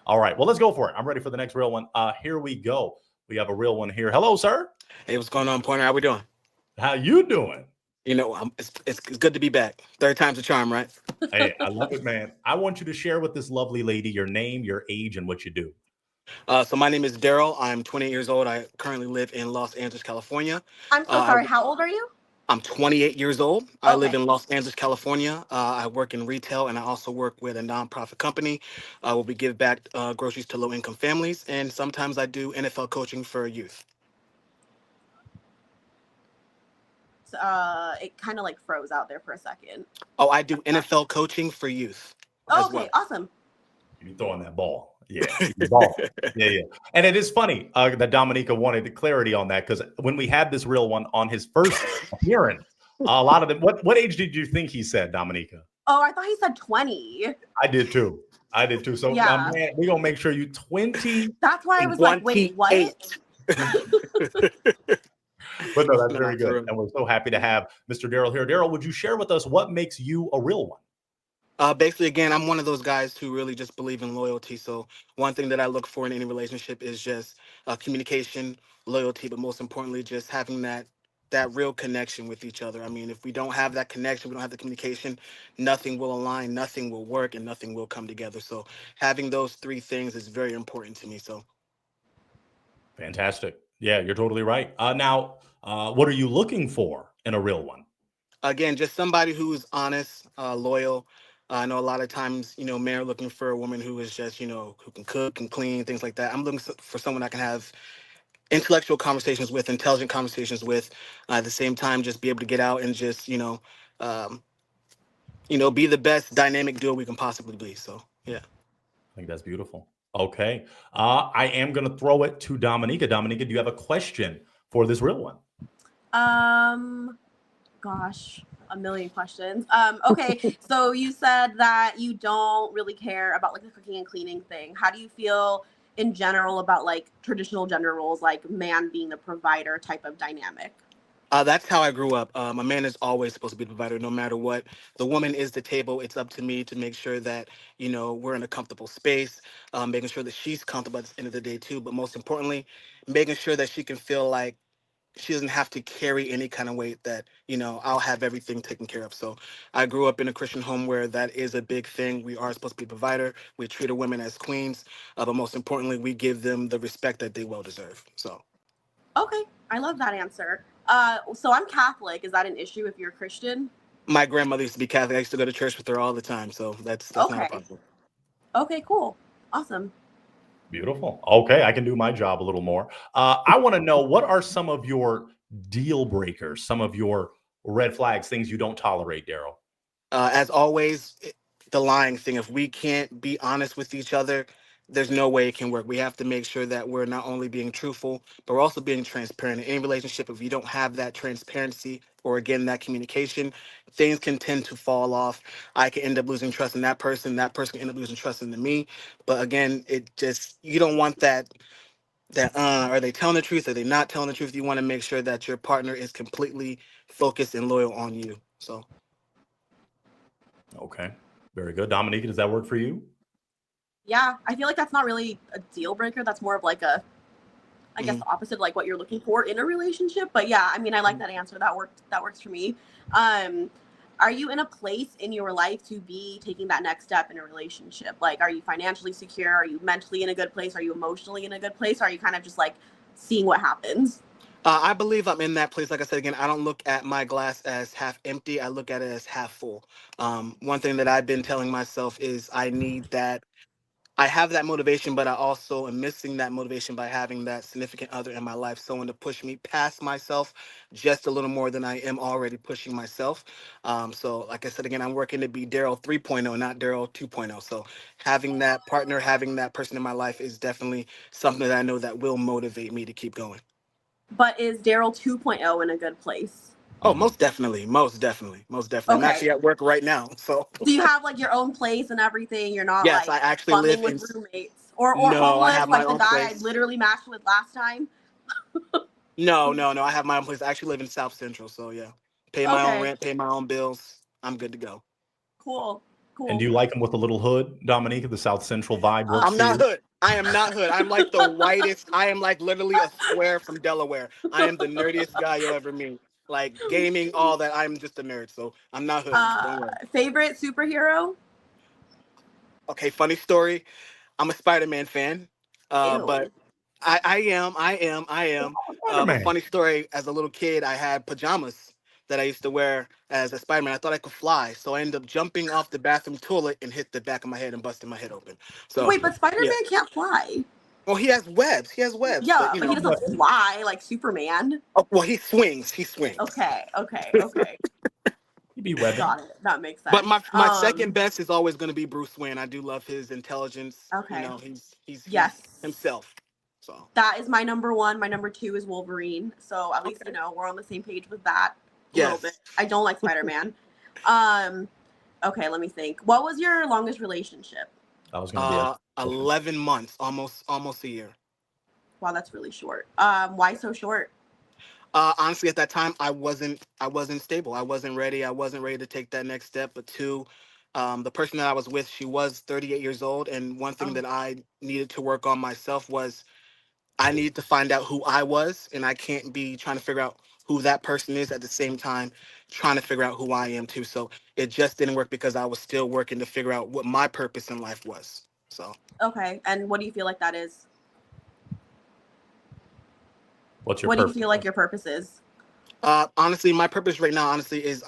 All right. Well, let's go for it. I'm ready for the next real one. Here we go. We have a real one here. Hello, sir. Hey, what's going on, Pointer? How we doing? How you doing? It's good to be back. Third time's a charm, right? Hey, I love it, man. I want you to share with this lovely lady your name, your age, and what you do. So my name is Darrell. I'm 28 years old. I currently live in Los Angeles, California. I'm so Uh, sorry. How old are you? I'm 28 years old. I live Okay. in Los Angeles, California. I work in retail, and I also work with a nonprofit company where we give back groceries to low-income families, and sometimes I do NFL coaching for youth. It kind of like froze out there for a second. Oh, I do NFL coaching for youth Oh, as okay, well. awesome. You throwing that ball. Yeah, you ball. Yeah, yeah. And it is funny that Dominica wanted clarity on that because when we had this real one on his first appearance, a lot of them. What age did you think he said, Dominica? Oh, I thought he said 20. I did too. I did too. So, Yeah. man, we're gonna make sure you 20. That's why I was like, wait, what? 28. But no, that's No, very for good. real. And we're so happy to have Mr. Darrell here. Darrell, would you share with us what makes you a real one? Basically, again, I'm one of those guys who really just believe in loyalty. So one thing that I look for in any relationship is just communication, loyalty, but most importantly, just having that real connection with each other. I mean, if we don't have that connection, we don't have the communication, nothing will align, nothing will work, and nothing will come together. So having those three things is very important to me. So Fantastic. Yeah, you're totally right. Now, what are you looking for in a real one? again, just somebody who's honest, loyal. I know a lot of times, men are looking for a woman who is just, who can cook and clean, things like that. I'm looking for someone I can have intellectual conversations with, intelligent conversations with. At the same time, just be able to get out and just, um, be the best dynamic duo we can possibly be. So, yeah. I think that's beautiful. Okay. I am going to throw it to Dominica. Dominica, do you have a question for this real one? Um, Gosh, a million questions. Okay, so you said that you don't really care about like the cooking and cleaning thing. How do you feel in general about like traditional gender roles, like man being the provider type of dynamic? That's how I grew up. A man is always supposed to be the provider, no matter what. The woman is the table. It's up to me to make sure that we're in a comfortable space, making sure that she's comfortable at the end of the day too. But most importantly, making sure that she can feel like she doesn't have to carry any kind of weight. That I'll have everything taken care of. So I grew up in a Christian home where that is a big thing. We are supposed to be a provider. We treat our women as queens, but most importantly, we give them the respect that they well deserve. So. Okay, I love that answer. So I'm Catholic. Is that an issue if you're Christian? My grandmother used to be Catholic. I used to go to church with her all the time, so that's not a Okay. problem. Okay, cool. Awesome. Beautiful. Okay, I can do my job a little more. I want to know what are some of your deal breakers, some of your red flags, things you don't tolerate, Darrell? As always, the lying thing. If we can't be honest with each other, there's no way it can work. We have to make sure that we're not only being truthful, but we're also being transparent. In any relationship, if you don't have that transparency or again that communication, things can tend to fall off. I can end up losing trust in that person. That person can end up losing trust in me. But again, it just you don't want that are they telling the truth? Are they not telling the truth? You want to make sure that your partner is completely focused and loyal on you. So. Okay, very good. Dominica, does that work for you? Yeah, I feel like that's not really a deal breaker. That's more of like a, I guess, Mhm. the opposite of like what you're looking for in a relationship. But yeah, I mean, I like that answer. That worked. That works for me. Um, are you in a place in your life to be taking that next step in a relationship? Like, are you financially secure? Are you mentally in a good place? Are you emotionally in a good place? Or are you kind of just like seeing what happens? I believe I'm in that place. Like I said again, I don't look at my glass as half empty. I look at it as half full. One thing that I've been telling myself is I need that. I have that motivation, but I also am missing that motivation by having that significant other in my life, someone to push me past myself just a little more than I am already pushing myself. So, like I said again, I'm working to be Darrell 3.0, not Darrell 2.0. So, having that partner, having that person in my life is definitely something that I know that will motivate me to keep going. But is Darrell 2.0 in a good place? Oh, Mhm. most definitely, most definitely, most definitely. I'm Okay. actually at work right now, so Do you have like your own place and everything? You're not yes, like I actually bumming live in. with roommates or No, I homeless have my like the own guy I place. literally matched with last time. No, no, no. I have my own place. I actually live in South Central, so yeah. Pay my own Okay, rent, pay my own bills. I'm good to go. cool. Cool. And do you like them with a little hood, Dominica? The South Central vibe works I'm for not you? hood. I am not hood. I'm like the whitest. I am like literally a square from Delaware. I am the nerdiest guy you'll ever meet. Like gaming, all that. I'm just a nerd. So I'm not hood. Don't worry. Favorite superhero? Okay, funny story. I'm a Spider-Man fan. But Ew. I am. But Spider-Man. funny story, as a little kid, I had pajamas that I used to wear as a Spider-Man. I thought I could fly. So I ended up jumping off the bathroom toilet and hit the back of my head and busted my head open. So Wait, but yeah. Spider-Man can't fly. Well, he has webs. He has webs, Yeah, but you but he know. doesn't fly like Superman. Oh, well, he swings. He swings. Okay. He'd be webbing. Got it. That makes sense. But my second best is always going to be Bruce Wayne. I do love his intelligence. Okay. You know, he's Yes. himself. So that is my number one. My number two is Wolverine. So at least we're on the same page with that. A little bit. I don't like Spider-Man. Okay, let me think. What was your longest relationship? I was gonna be 11 months, almost a year. Wow, that's really short. Why so short? Honestly, at that time, I wasn't stable. I wasn't ready. I wasn't ready to take that next step. But two, the person that I was with, she was 38 years old. And one thing that I needed to work on myself was I needed to find out who I was. And I can't be trying to figure out who that person is at the same time trying to figure out who I am too. So it just didn't work because I was still working to figure out what my purpose in life was. So. Okay. And what do you feel like that is? What do you feel like your purpose is? Honestly, my purpose right now, is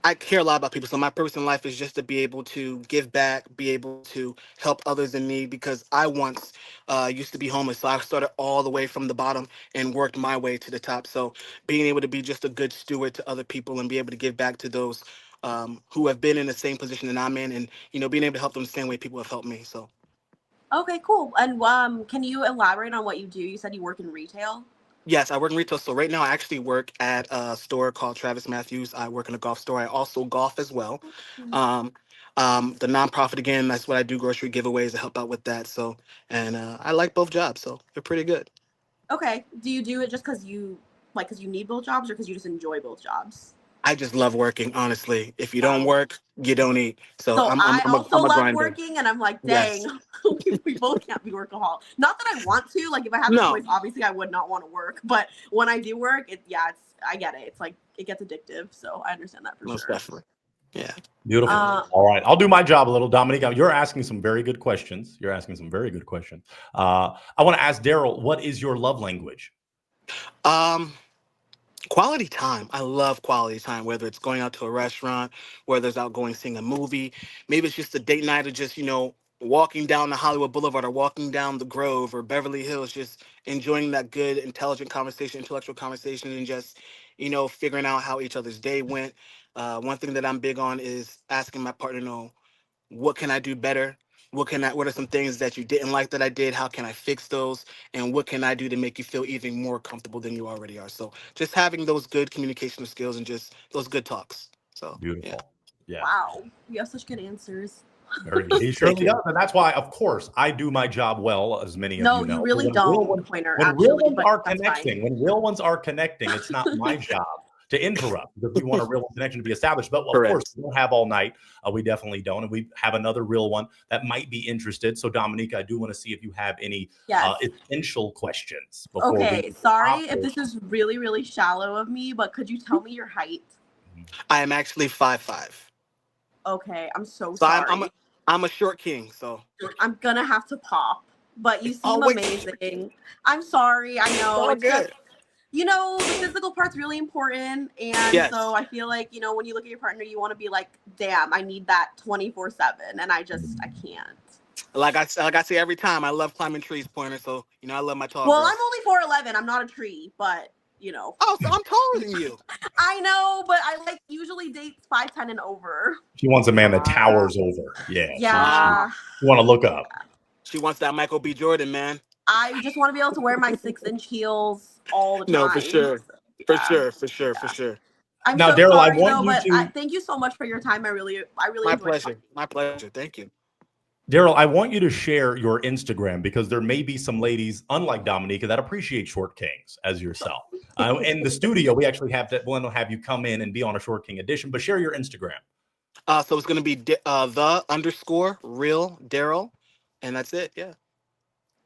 I care a lot about people. So my purpose in life is just to be able to give back, be able to help others in need, because I once used to be homeless. So I started all the way from the bottom and worked my way to the top. So being able to be just a good steward to other people and be able to give back to those who have been in the same position that I'm in, and, you know, being able to help them the same way people have helped me. So. Okay, cool. And can you elaborate on what you do? You said you work in retail. Yes, I work in retail. So right now I actually work at a store called Travis Matthews. I work in a golf store. I also golf as well. The nonprofit, again, that's what I do, grocery giveaways to help out with that. So, and I like both jobs, so they're pretty good. Okay. Do you do it just because you need both jobs, or because you just enjoy both jobs? I just love working, honestly. If you don't work, you don't eat. So I also I'm a love grinder. working, and I'm like, dang, yes. we both can't be workaholic. Not that I want to. Like, if I had the choice, obviously I would not want to work. But when I do work, I get it. It's like it gets addictive. So I understand that for Most sure. definitely. Yeah. Beautiful. All right. I'll do my job a little. Dominica, you're asking some very good questions. I want to ask Darrell, what is your love language? Quality time. I love quality time, whether it's going out to a restaurant, whether it's out going seeing a movie. Maybe it's just a date night, or just, you know, walking down the Hollywood Boulevard or walking down the Grove or Beverly Hills, just enjoying that good, intelligent conversation, intellectual conversation, and just, you know, figuring out how each other's day went. One thing that I'm big on is asking my partner, you know, what can I do better? What are some things that you didn't like that I did? How can I fix those? And what can I do to make you feel even more comfortable than you already are? So just having those good communication skills and just those good talks. So beautiful. Yeah. Wow. You have such good answers. Very good. He surely does. And that's why, of course, I do my job well, as many of you know. No, you really don't, Pointer. When real ones are connecting, it's not my job to interrupt, because we want a real connection to be established. But of course, we don't have all night. We definitely don't. And we have another real one that might be interested. So, Dominica, I do want to see if you have any essential questions. Sorry if this is really, really shallow of me, but could you tell me your height? I am actually 5'5". Okay, I'm so sorry. I'm a short king, so I'm gonna have to pop. But you seem amazing. I'm sorry. I know it's good. just, you know, the physical part's really important, and so I feel like, you know, when you look at your partner, you want to be like, damn, I need that 24/7, and I can't. Like I say every time, I love climbing trees, Pointer. So, you know, I love my tall Well, girls. I'm only 4'11". I'm not a tree, but you know. Oh, so I'm taller than you. I know, but I usually date 5'10" and over. She wants a man that towers over. Yeah. You want to look up. She wants that Michael B. Jordan, man. I just want to be able to wear my 6-inch heels all the time. No, for sure. For sure. I'm now, so Darrell, sorry, thank you so much for your time. I really my enjoyed pleasure. My pleasure. Thank you. Darrell, I want you to share your Instagram because there may be some ladies, unlike Dominica, that appreciate short kings as yourself. In the studio, we actually have that. We'll have you come in and be on a Short King edition, but share your Instagram. So it's going to be the_real Darrell, and that's it. Yeah.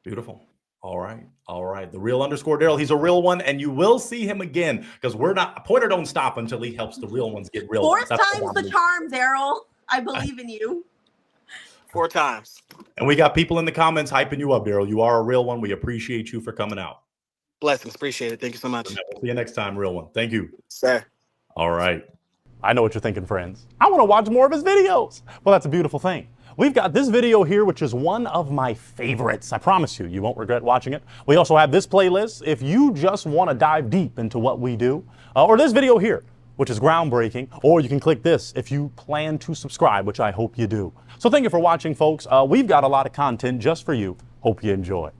Beautiful. All right. All right. The real _Darrell. He's a real one, and you will see him again because we're not. Pointer don't stop until he helps the real ones get real. Fourth time's the charm, Darrell. I believe in you. 4 times. And we got people in the comments hyping you up, Darrell. You are a real one. We appreciate you for coming out. Blessings. Appreciate it. Thank you so much. We'll see you next time, real one. Thank you. Sir. All right. I know what you're thinking, friends. I want to watch more of his videos. Well, that's a beautiful thing. We've got this video here, which is one of my favorites. I promise you, you won't regret watching it. We also have this playlist if you just want to dive deep into what we do. Or this video here, which is groundbreaking. Or you can click this if you plan to subscribe, which I hope you do. So thank you for watching, folks. We've got a lot of content just for you. Hope you enjoy.